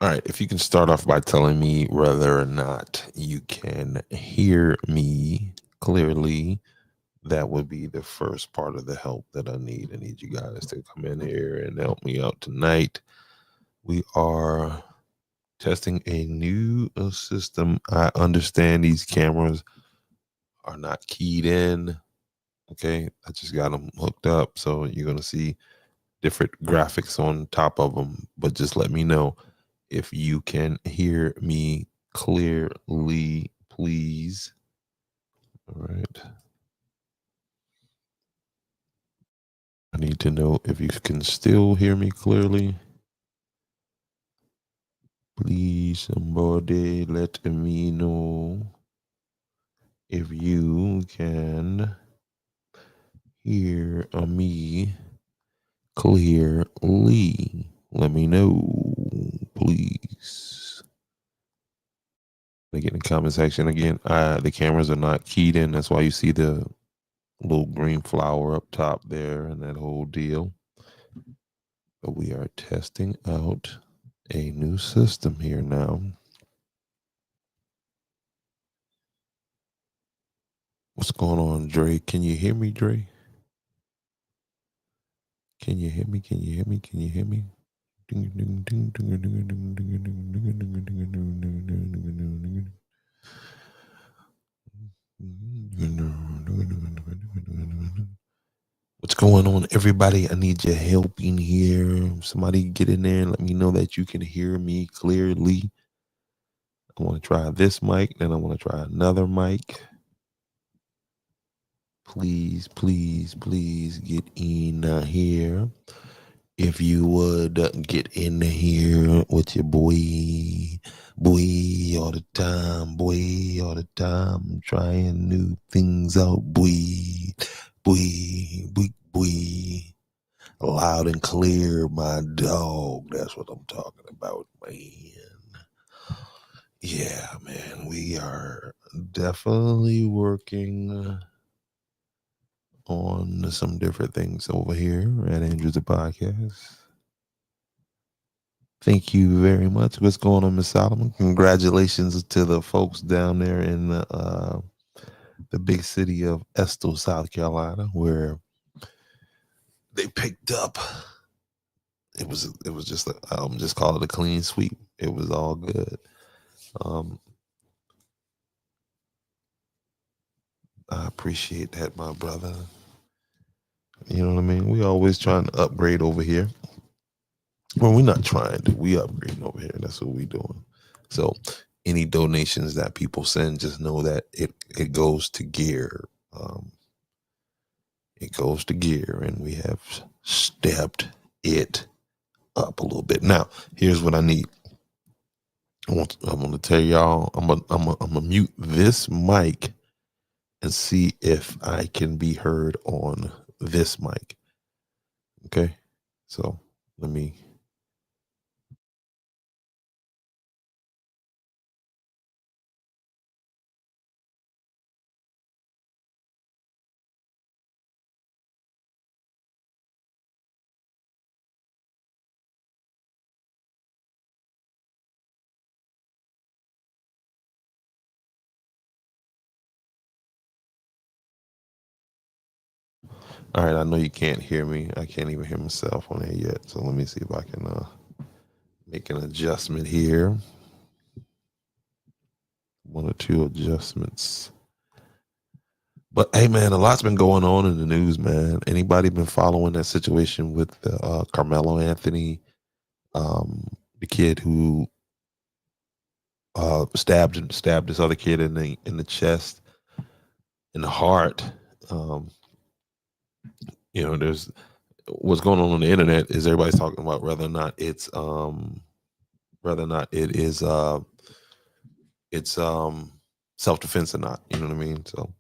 All right, if you can start off by telling me whether or not you can hear me clearly, that would be the first part of the help that I need. I need you guys to come in here and help me out tonight. We are testing a new system. I understand these cameras are not keyed in. Okay, I just got them hooked up, so you're going to see different graphics on top of them, but just let me know if you can hear me clearly, please. All right. I need to know if you can still hear me clearly. Please, somebody let me know if you can hear me clearly. Let me know, please. They get in the comment section again. The cameras are not keyed in. That's why you see the little green flower up top there and that whole deal. But we are testing out a new system here now. What's going on, Dre? Can you hear me, Dre? Can you hear me? Can you hear me? Can you hear me? What's going on, everybody? I need your help in here. Somebody get in there and let me know that you can hear me clearly. I want to try this mic, then I want to try another mic. Please, please, please get in here. If you would get in here with your boy, all the time, boy, all the time, trying new things out, boy, boy. Loud and clear, my dog. That's what I'm talking about, man. Yeah, man, we are definitely working on some different things over here at Andrews the Podcast. Thank you very much. What's going on, Miss Solomon? Congratulations to the folks down there in the big city of Estill, South Carolina, where they picked up. It was just just call it a clean sweep. It was all good. Um, I appreciate that, my brother. You know what I mean? We always trying to upgrade over here. Well, we're not trying to. We upgrading over here. That's what we doing. So, any donations that people send, just know that it goes to gear. It goes to gear, and we have stepped it up a little bit. Now, here's what I need. I want to tell y'all. I'm gonna mute this mic and see if I can be heard on this mic. Okay, so let me. All right, I know you can't hear me. I can't even hear myself on here yet. So let me see if I can make an adjustment here. One or two adjustments. But hey, man, a lot's been going on in the news, man. Anybody been following that situation with Carmelo Anthony, the kid who stabbed this other kid in the chest, in the heart? Um, there's what's going on the internet is everybody's talking about whether or not it's self defense or not. You know what I mean? So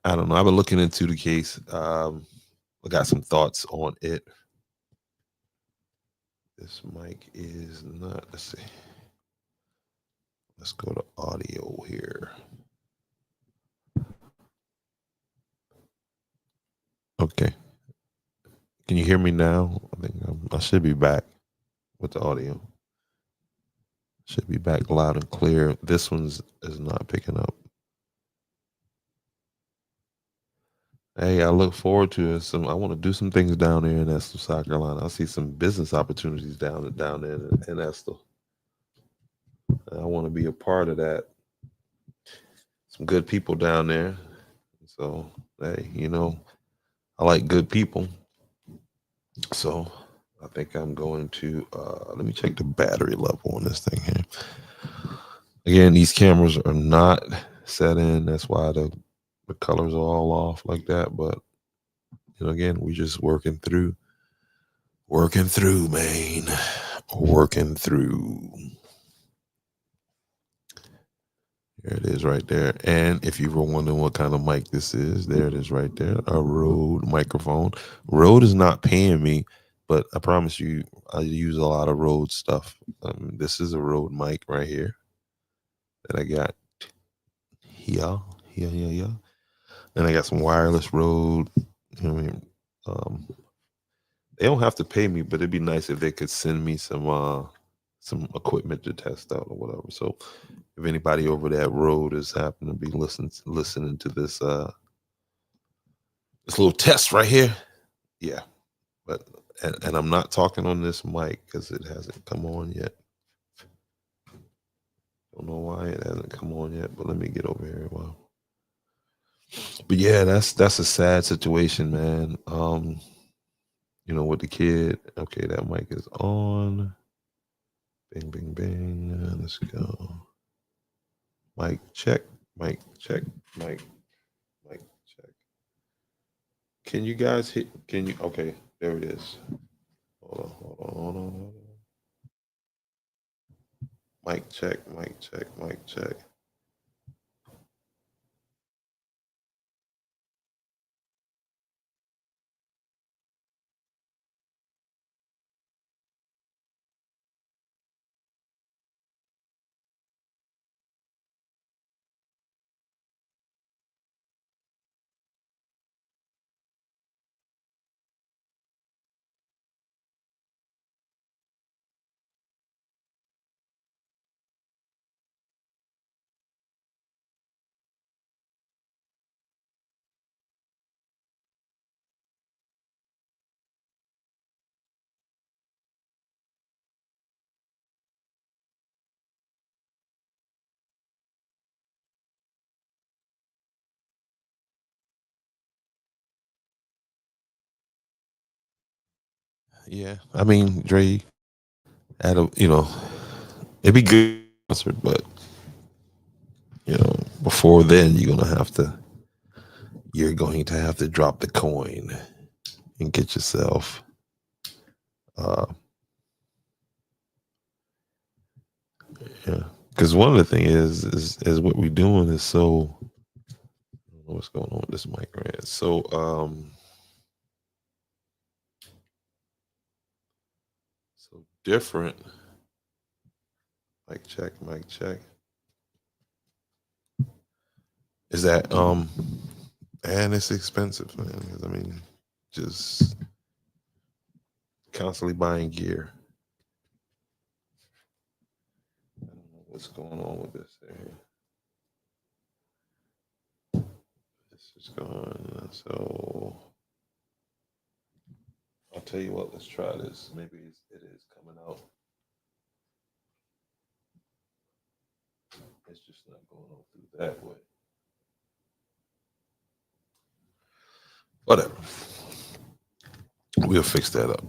I don't know. I've been looking into the case. I got some thoughts on it. This mic is not. Let's see. Let's go to audio here. Okay. Can you hear me now? I think I should be back with the audio. Should be back loud and clear. This one's is not picking up. Hey, I look forward to it. I want to do some things down there in Estill, South Carolina. I see some business opportunities down there in Estill. I want to be a part of that. Some good people down there. So, hey, I like good people. So, I think I'm going to let me check the battery level on this thing here. Again, these cameras are not set in. That's why the colors are all off like that. But again, we just working through, man, working through. There it is right there. And if you were wondering what kind of mic this is, there it is right there. A Rode microphone. Rode is not paying me, but I promise you, I use a lot of Rode stuff. This is a Rode mic right here that I got here. And I got some wireless Rode. I mean, they don't have to pay me, but it'd be nice if they could send me some equipment to test out or whatever. So if anybody over that road is happening to be listening to this this little test right here, yeah. But and I'm not talking on this mic because it hasn't come on yet. Don't know why it hasn't come on yet, but let me get over here. Wow. But yeah, that's a sad situation, man. With the kid. Okay, that mic is on. Bing, bing, bing. Let's go. Mic check. Mic check. Mic check. Can you guys hit? Can you? Okay, there it is. Hold on. Mic check. Mic check. Mic check. Yeah, I mean, Dre, at a it'd be good answered, but before then, you're going to have to drop the coin and get yourself. Yeah, because one of the thing is what we're doing is so. I don't know what's going on with this mic right? So different. Mic check. Mic check. Is that and it's expensive, man. 'Cause, I mean, just constantly buying gear. I don't know what's going on with this here. This is going so. I'll tell you what. Let's try this. Maybe it is coming out. It's just not going on through that way. Whatever. We'll fix that up.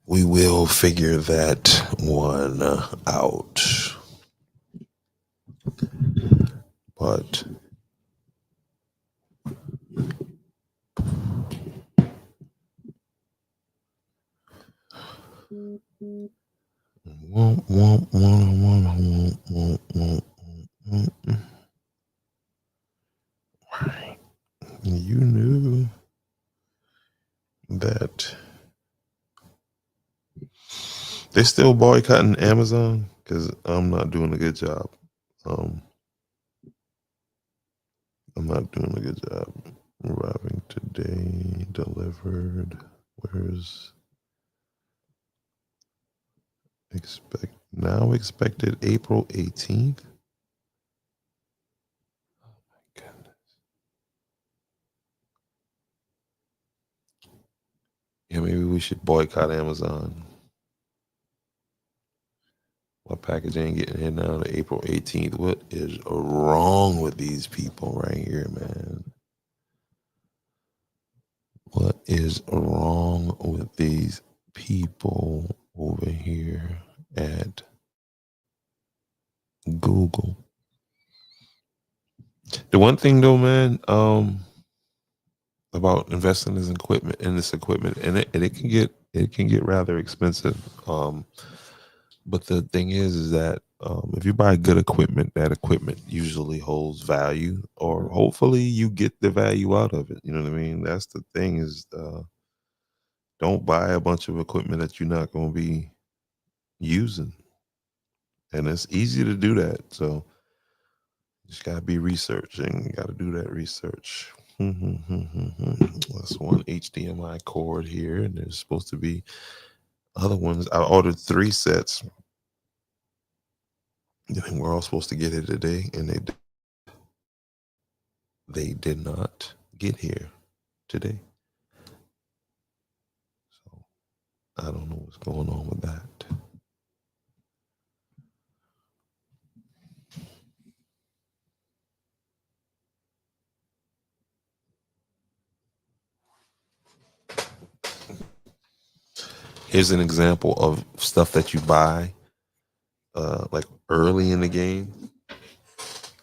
We will figure that one out. But you knew that they still boycotting Amazon because I'm not doing a good job. I'm not doing a good job. Arriving today, delivered. Where's expected April 18th? Oh my goodness. Yeah, maybe we should boycott Amazon. My package ain't getting here now to April 18th. What is wrong with these people right here, man? What is wrong with these people over here at Google? The one thing though, man, about investing in this equipment, and it can get rather expensive. But the thing is that if you buy good equipment, that equipment usually holds value, or hopefully you get the value out of it. You know what I mean? That's the thing is, don't buy a bunch of equipment that you're not going to be using, and it's easy to do that. So you just gotta be researching. You gotta do that research. That's one HDMI cord here, and there's supposed to be other ones. I ordered 3 sets. And we're all supposed to get it today, and they did not get here today. So I don't know what's going on with that. Here's an example of stuff that you buy like early in the game.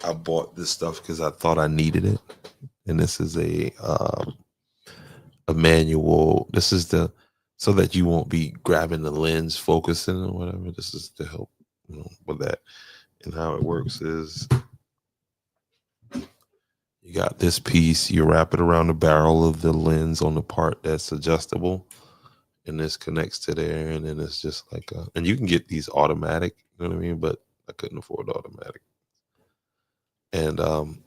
I bought this stuff because I thought I needed it, and this is a manual. This is the so that you won't be grabbing the lens, focusing or whatever. This is to help with that. And how it works is you got this piece, you wrap it around the barrel of the lens on the part that's adjustable, and this connects to there, and then it's just like and you can get these automatic, you know what I mean? But I couldn't afford automatic. And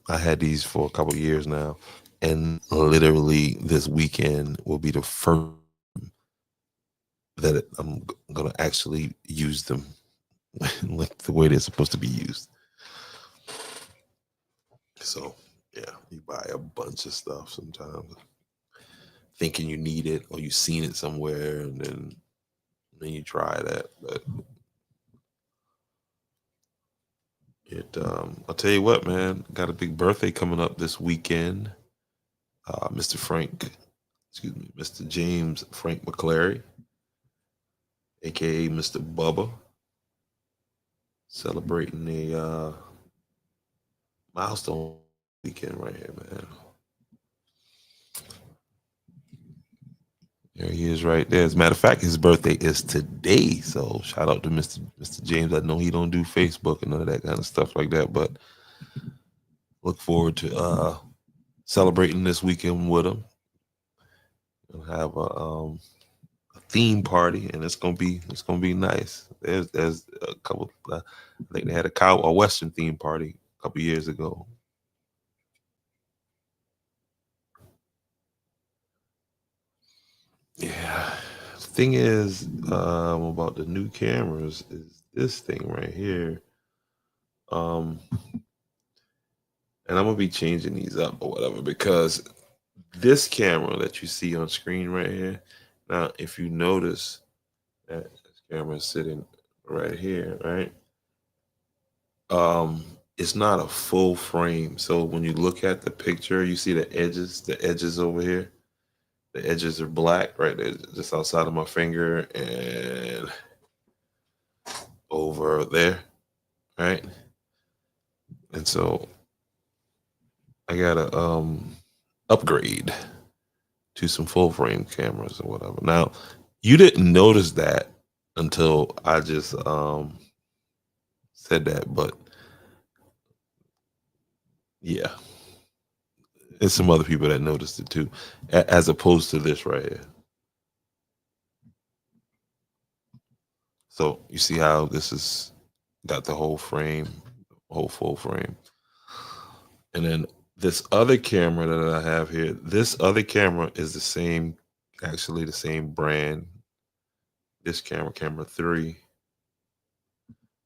I had these for a couple years now, and literally this weekend will be the first that I'm gonna actually use them like the way they're supposed to be used. So yeah, you buy a bunch of stuff sometimes thinking you need it or you've seen it somewhere, and then you try that. But I'll tell you what, man, got a big birthday coming up this weekend. Mr. Frank, excuse me, Mr. James Frank McClary, aka Mr. Bubba, celebrating a milestone weekend right here, man. There he is right there. As a matter of fact, his birthday is today. So shout out to Mr. James. I know he don't do Facebook and none of that kind of stuff like that, but look forward to celebrating this weekend with him. We'll have a theme party, and it's gonna be nice. There's a couple. I think they had a Western theme party a couple years ago. Yeah. Thing is, about the new cameras is this thing right here. Um, and I'm gonna be changing these up or whatever because this camera that you see on screen right here. Now, if you notice that this camera is sitting right here, right? It's not a full frame. So when you look at the picture, you see the edges over here. The edges are black, right there, just outside of my finger and over there, right? And so I gotta upgrade to some full frame cameras or whatever. Now, you didn't notice that until I just said that, but yeah, there's some other people that noticed it too, as opposed to this right here. So you see how this is got the whole frame, whole full frame, and then This other camera that I have here, this other camera is the same, actually the same brand. This camera, camera 3,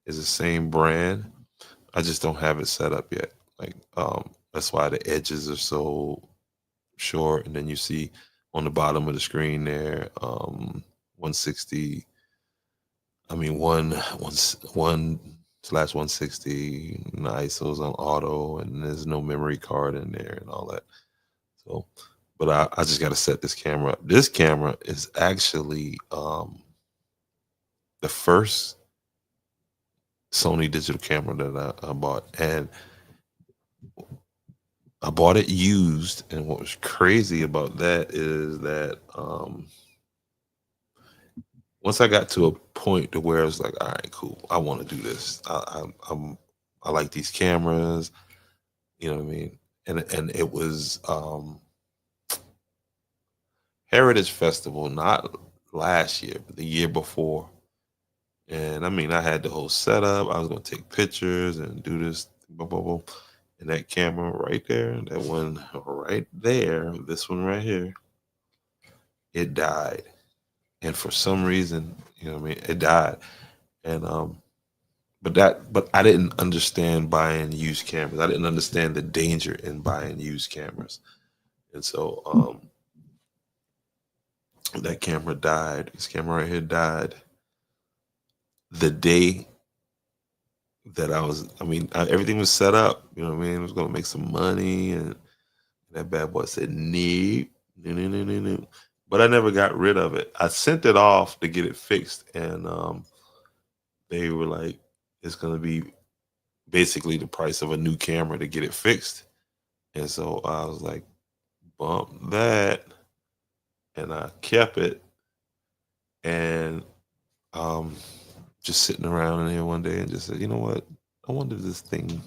is the same brand. I just don't have it set up yet. Like, that's why the edges are so short. And then you see on the bottom of the screen there, 160. I mean, one slash 160. And the ISO's on auto, and there's no memory card in there and all that. So, but I just got to set this camera up. This camera is actually the first Sony digital camera that I bought, and I bought it used. And what was crazy about that is that once I got to a point to where it's like, all right, cool, I want to do this. I like these cameras, you know what I mean? And it was Heritage Festival, not last year, but the year before. And I mean, I had the whole setup. I was gonna take pictures and do this, blah, blah, blah. And that camera right there, that one right there, this one right here, it died. And for some reason, you know what I mean, it died. And but I didn't understand buying used cameras. I didn't understand the danger in buying used cameras. And so that camera died. This camera right here died the day that everything was set up. You know what I mean? I was going to make some money. And that bad boy said, "Nope, no, no, no, no, no." But I never got rid of it. I sent it off to get it fixed. And they were like, it's going to be basically the price of a new camera to get it fixed. And so I was like, bump that. And I kept it. And um, just sitting around in here one day and just said, you know what? I wonder if this thing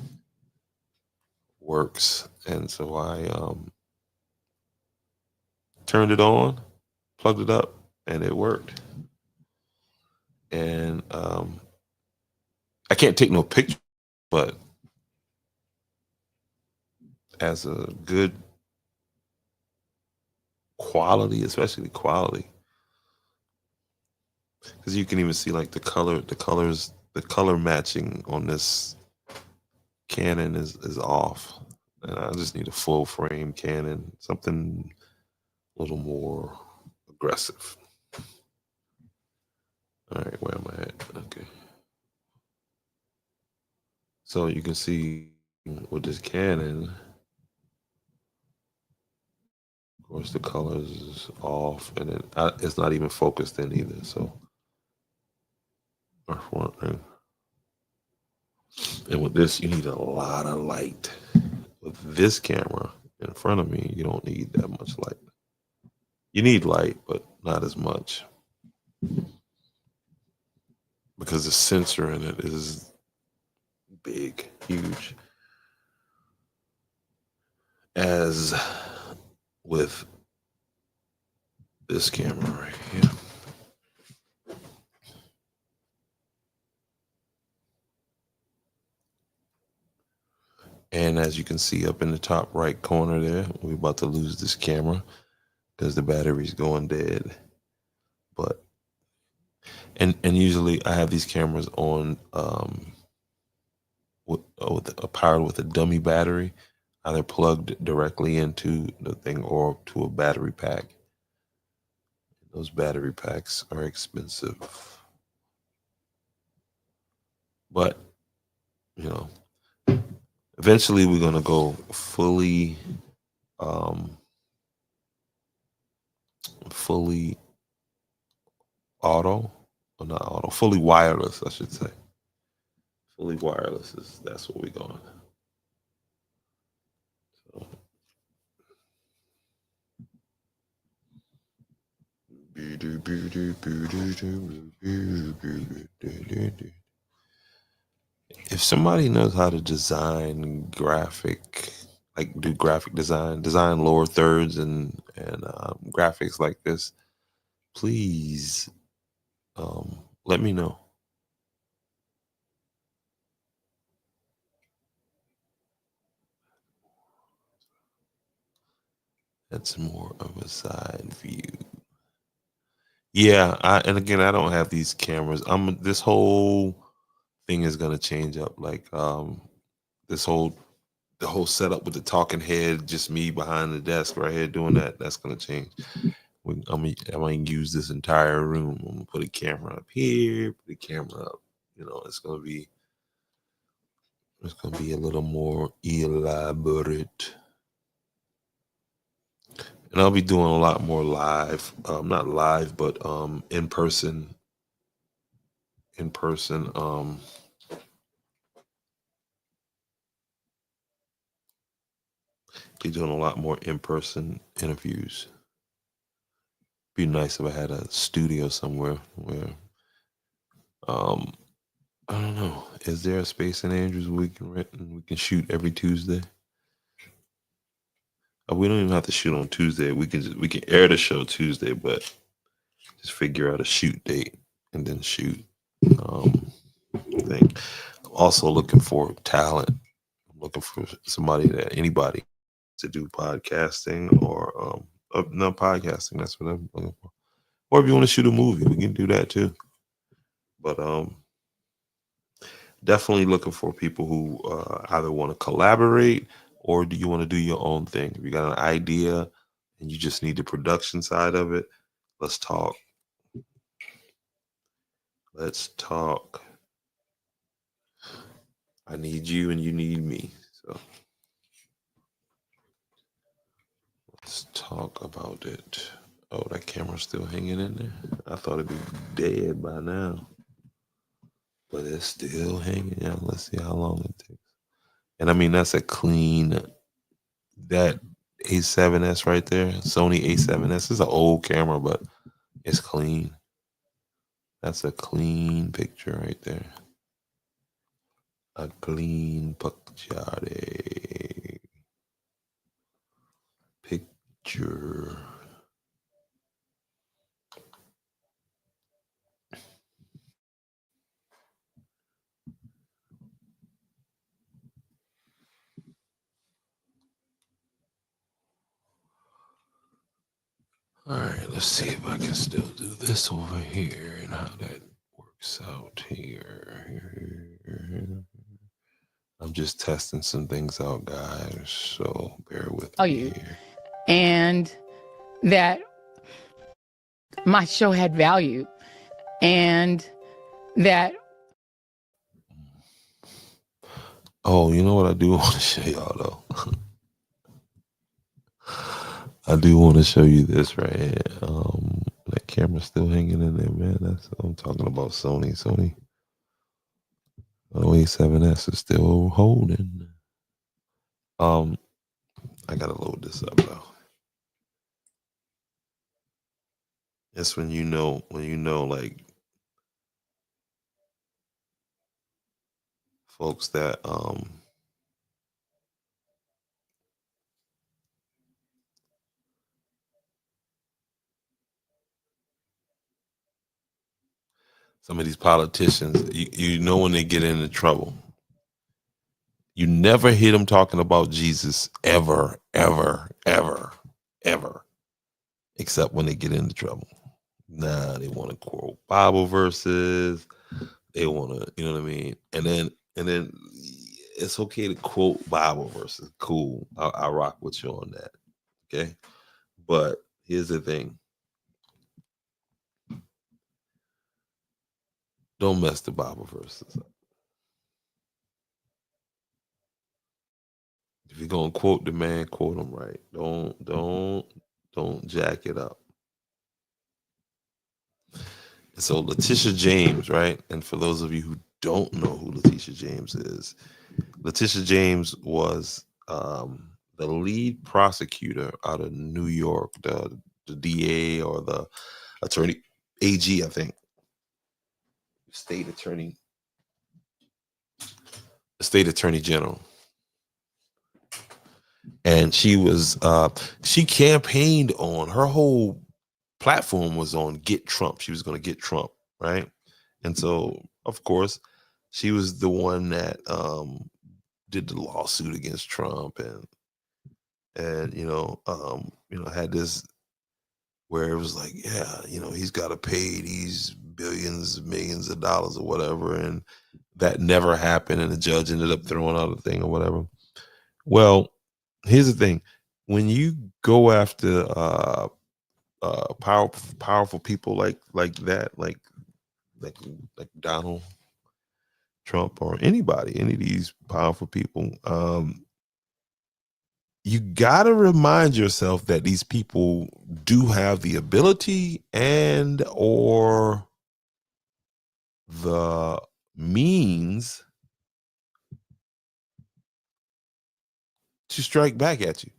works. And so I turned it on, plugged it up, and it worked. And I can't take no picture, but as a good quality, especially quality, because you can even see like the color matching on this Canon is off. And I just need a full frame Canon, something a little more aggressive. All right, where am I at? Okay. So you can see with this Canon, of course, the colors is off, and it's not even focused in either. So, that's one thing. And with this, you need a lot of light. With this camera in front of me, you don't need that much light. You need light, but not as much because the sensor in it is big, huge. As with this camera right here. And as you can see up in the top right corner there, we're about to lose this camera because the battery's going dead. But and usually I have these cameras on powered with a dummy battery, either plugged directly into the thing or to a battery pack. Those battery packs are expensive, but you know, eventually we're gonna go um, fully auto, or not auto, fully wireless, I should say. Fully wireless is that's what we're going. So, if somebody knows how to design graphic, like do graphic design lower thirds and graphics like this, please let me know. That's more of a side view. Yeah, and again, I don't have these cameras. This whole thing is gonna change up. Like this whole the whole setup with the talking head, just me behind the desk right here doing that. That's gonna change. I'm gonna use this entire room. I'm gonna put a camera up here, put a camera up. It's gonna be a little more elaborate. And I'll be doing a lot more live, not live, but in person. Be doing a lot more in person interviews. Be nice if I had a studio somewhere where, um, I don't know. Is there a space in Andrews we can rent and we can shoot every Tuesday? We don't even have to shoot on Tuesday. We can air the show Tuesday, but just figure out a shoot date and then shoot. Thing. I'm also looking for talent. I'm looking for anybody to do podcasting or no podcasting. That's what I'm looking for. Or if you want to shoot a movie, we can do that too. But definitely looking for people who either want to collaborate or do you want to do your own thing. If you got an idea and you just need the production side of it, let's talk. Let's talk. I need you and you need me. So let's talk about it. Oh, that camera's still hanging in there. I thought it'd be dead by now, but it's still hanging out. Let's see how long it takes. And I mean, that's a clean, that A7S right there, Sony A7S is an old camera, but it's clean. That's a clean picture right there. A clean picture. All right, let's see if I can still do this over here and how that works out here. I'm just testing some things out, guys, so bear with me here. And that my show had value, and that. Oh, you know what I do want to show y'all though? I do want to show you this right here. That camera's still hanging in there, man. That's what I'm talking about. Sony A7S is still holding. I gotta load this up though. It's when you know, like folks that some of these politicians, you know when they get into trouble. You never hear them talking about Jesus ever, ever, ever, ever, except when they get into trouble. Nah, they want to quote Bible verses. They want to, you know what I mean? And then it's okay to quote Bible verses. Cool. I rock with you on that. Okay. But here's the thing. Don't mess the Bible verses up. If you're gonna quote the man, quote him right. Don't jack it up. And so Letitia James, right? And for those of you who don't know who Letitia James is, Letitia James was the lead prosecutor out of New York, the DA or the attorney, AG, I think, state attorney, the state attorney general. And she campaigned on, her whole platform was on get Trump. She was going to get Trump, right? And so, of course, she was the one that did the lawsuit against Trump, and and had this where it was like, yeah, he's got to pay these billions, millions of dollars or whatever, and that never happened, and the judge ended up throwing out the thing or whatever. Well, here's the thing: when you go after powerful people like that, like like Donald Trump or anybody, any of these powerful people, you got to remind yourself that these people do have the ability and or the means to strike back at you.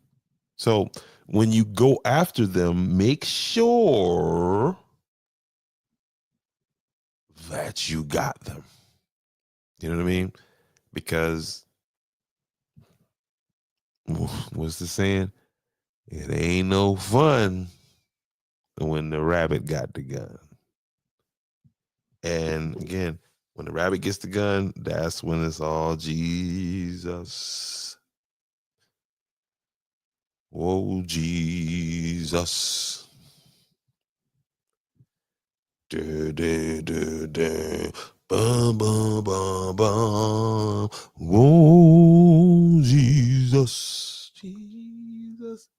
So when you go after them, make sure that you got them. You know what I mean? Because what's the saying? It ain't no fun when the rabbit got the gun. And again, when the rabbit gets the gun, that's when it's all Jesus. Oh, Jesus. Da, da, da, da. Bum, bum, bum, bum. Oh, Jesus. Jesus.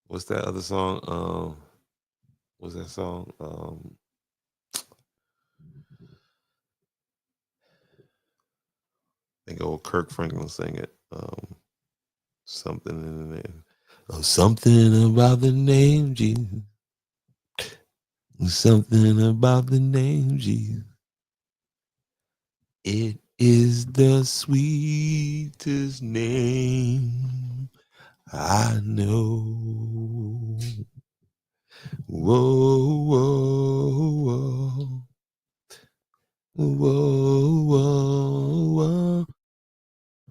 What's that other song? What's that song? I think old Kirk Franklin sang it. Something in the name. Oh, something about the name Jesus. Something about the name Jesus. It is the sweetest name I know. Whoa, whoa, whoa, whoa, whoa, whoa.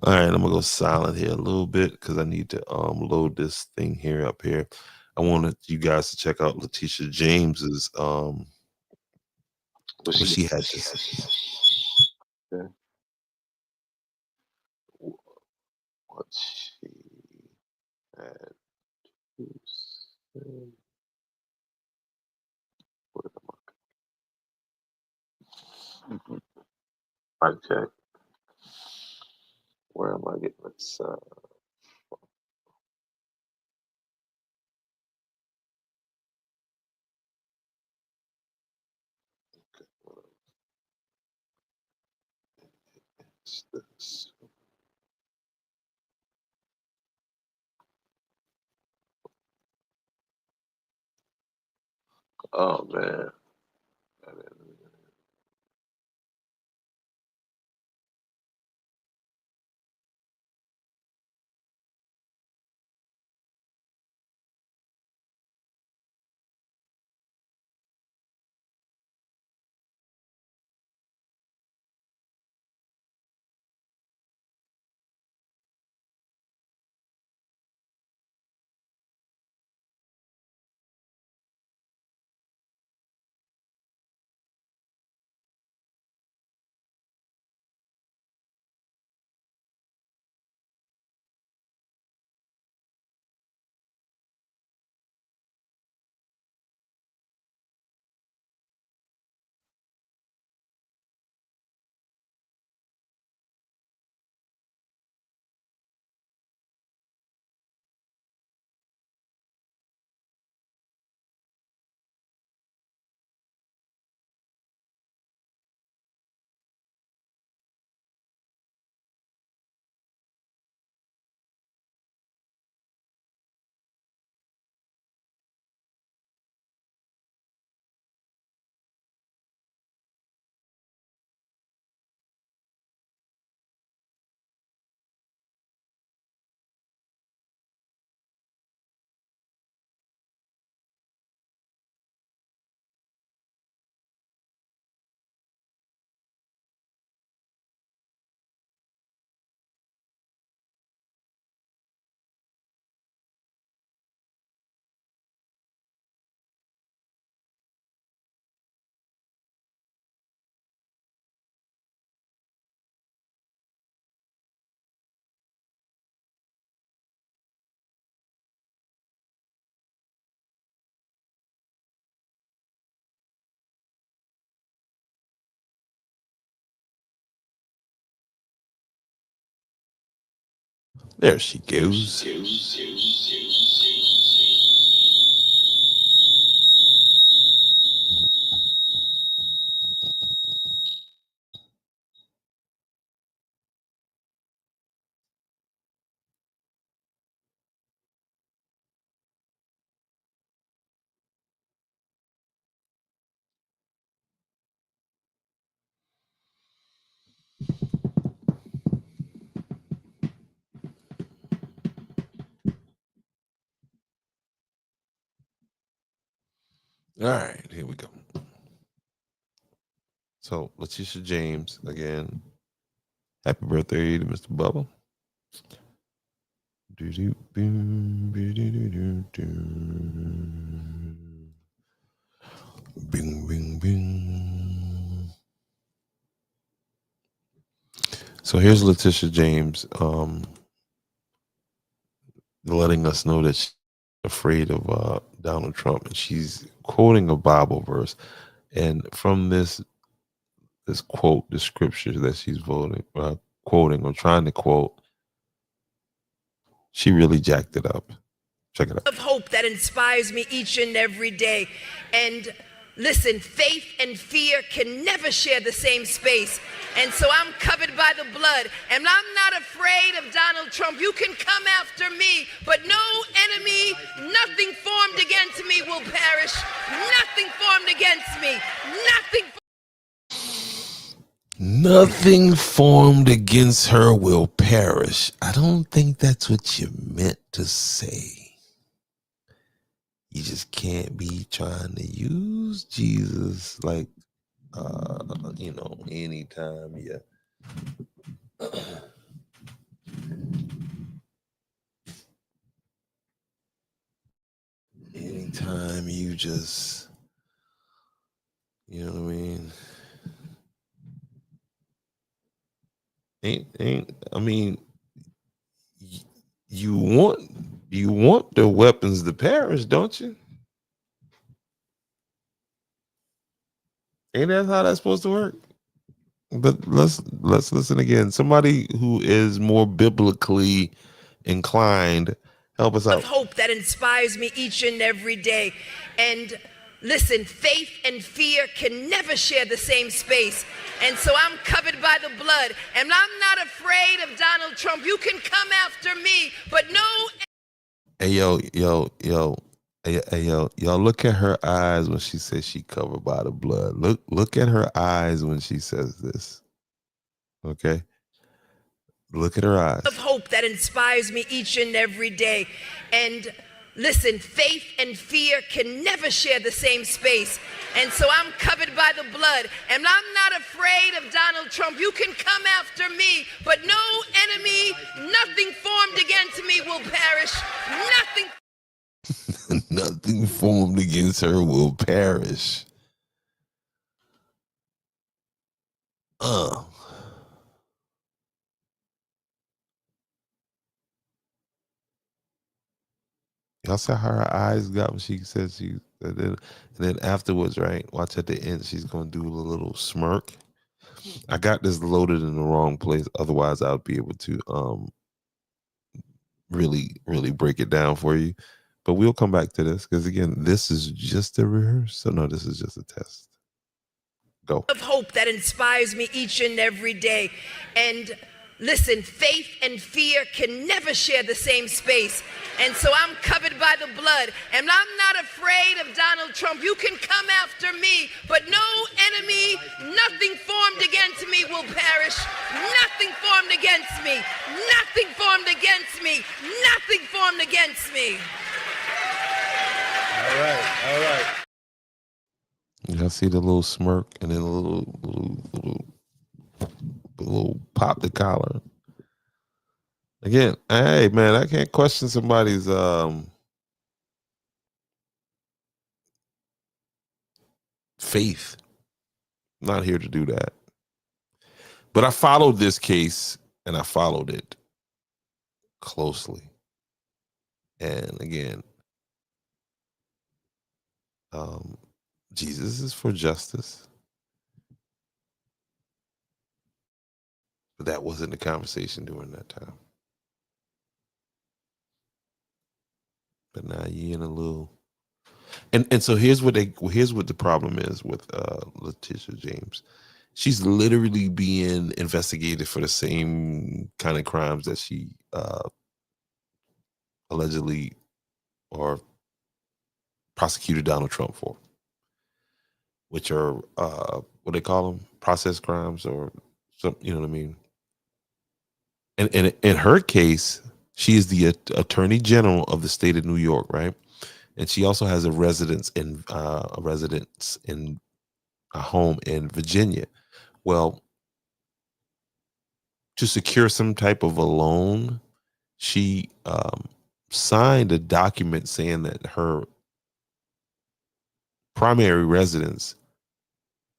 All right, I'm gonna go silent here a little bit because I need to load this thing here up here. I wanted you guys to check out Letitia James's what she had to say. Okay. What she had to say. Where am I? Check. Where am I getting this? This? Oh man. There she goes. All right, here we go. So, Letitia James, again, happy birthday to Mr. Bubba. Bing, bing, bing. So here's Letitia James letting us know that she's afraid of Donald Trump, and she's quoting a Bible verse. And from this quote, the scripture that she's quoting or trying to quote, she really jacked it up. Check it out. Of hope that inspires me each and every day. And listen, faith and fear can never share the same space. And so I'm covered by the blood, and I'm not afraid of Donald Trump. You can come after me, but no enemy, nothing formed against me will perish. Nothing formed against me. Nothing formed against her will perish. I don't think that's what you meant to say. You just can't be trying to use Jesus like, anytime anytime you just, you know what I mean? You want the weapons to perish, don't you? Ain't that how that's supposed to work? But let's listen again. Somebody who is more biblically inclined, help us out. Of hope that inspires me each and every day. And listen, faith and fear can never share the same space. And so I'm covered by the blood, and I'm not afraid of Donald Trump. You can come after me, but no. Hey, yo, y'all look at her eyes when she says she covered by the blood. Look at her eyes when she says this. Okay? Look at her eyes. Of hope that inspires me each and every day. And listen, faith and fear can never share the same space. And so I'm covered by the blood, and I'm not afraid of Donald Trump. You can come after me, but no enemy, nothing formed against me will perish. Nothing formed against her will perish. Y'all saw how her eyes got when she said and then afterwards, right? Watch at the end, she's gonna do a little smirk. I got this loaded in the wrong place. Otherwise, I'll be able to really, really break it down for you. But we'll come back to this because again, this is just a rehearsal. No, this is just a test. Go. Of hope that inspires me each and every day. And listen, faith and fear can never share the same space. And so I'm covered by the blood, and I'm not afraid of Donald Trump. You can come after me, but no enemy, nothing formed against me will perish. Nothing formed against me. Nothing formed against me. Nothing formed against me. All right. Y'all see the little smirk and then a little pop the collar. Again, hey man, I can't question somebody's faith. I'm not here to do that. But I followed this case and I followed it closely. And again, Jesus is for justice. But that wasn't the conversation during that time. But now you in a little. And so here's what the problem is with Letitia James. She's literally being investigated for the same kind of crimes that she allegedly or prosecuted Donald Trump for, which are what they call them, process crimes or some, you know what I mean? And in her case, she is the attorney general of the state of New York, right? And she also has a residence in a home in Virginia. Well, to secure some type of a loan, she signed a document saying that her primary residence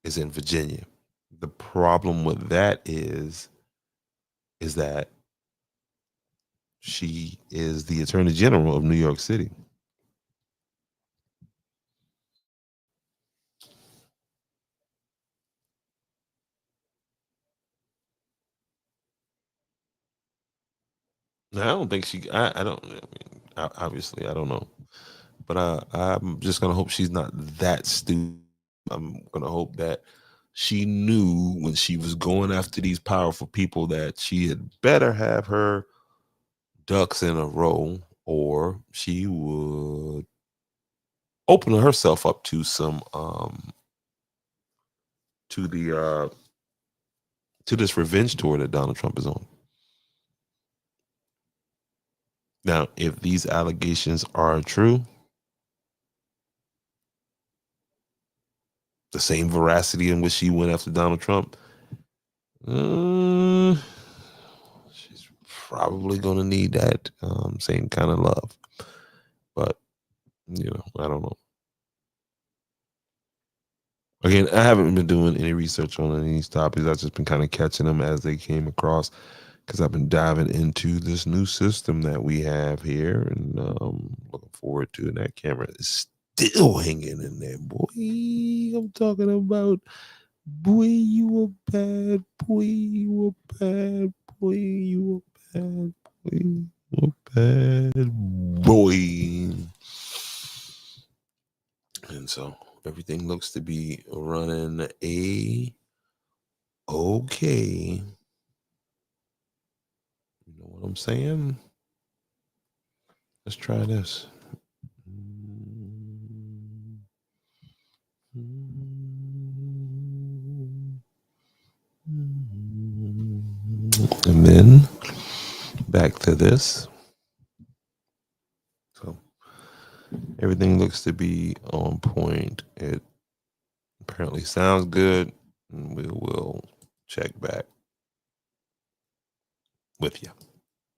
is in Virginia. The problem with that is that she is the attorney general of New York City. Now, I don't think she. I don't. I mean, obviously, I don't know, but I'm just gonna hope she's not that stupid. I'm gonna hope that she knew when she was going after these powerful people that she had better have her ducks in a row, or she would open herself up to some to the to this revenge tour that Donald Trump is on. Now, if these allegations are true, the same veracity in which she went after Donald Trump, she's probably going to need that same kind of love. But, I don't know. Again, I haven't been doing any research on any of these topics. I've just been kind of catching them as they came across because I've been diving into this new system that we have here and looking forward to it. And that camera is still hanging in there, boy. I'm talking about, boy, you a bad boy. You a bad boy. You a bad boy. You a bad boy. And so everything looks to be running okay. You know what I'm saying? Let's try this. And then back to this. So everything looks to be on point. It apparently sounds good. And we will check back with you.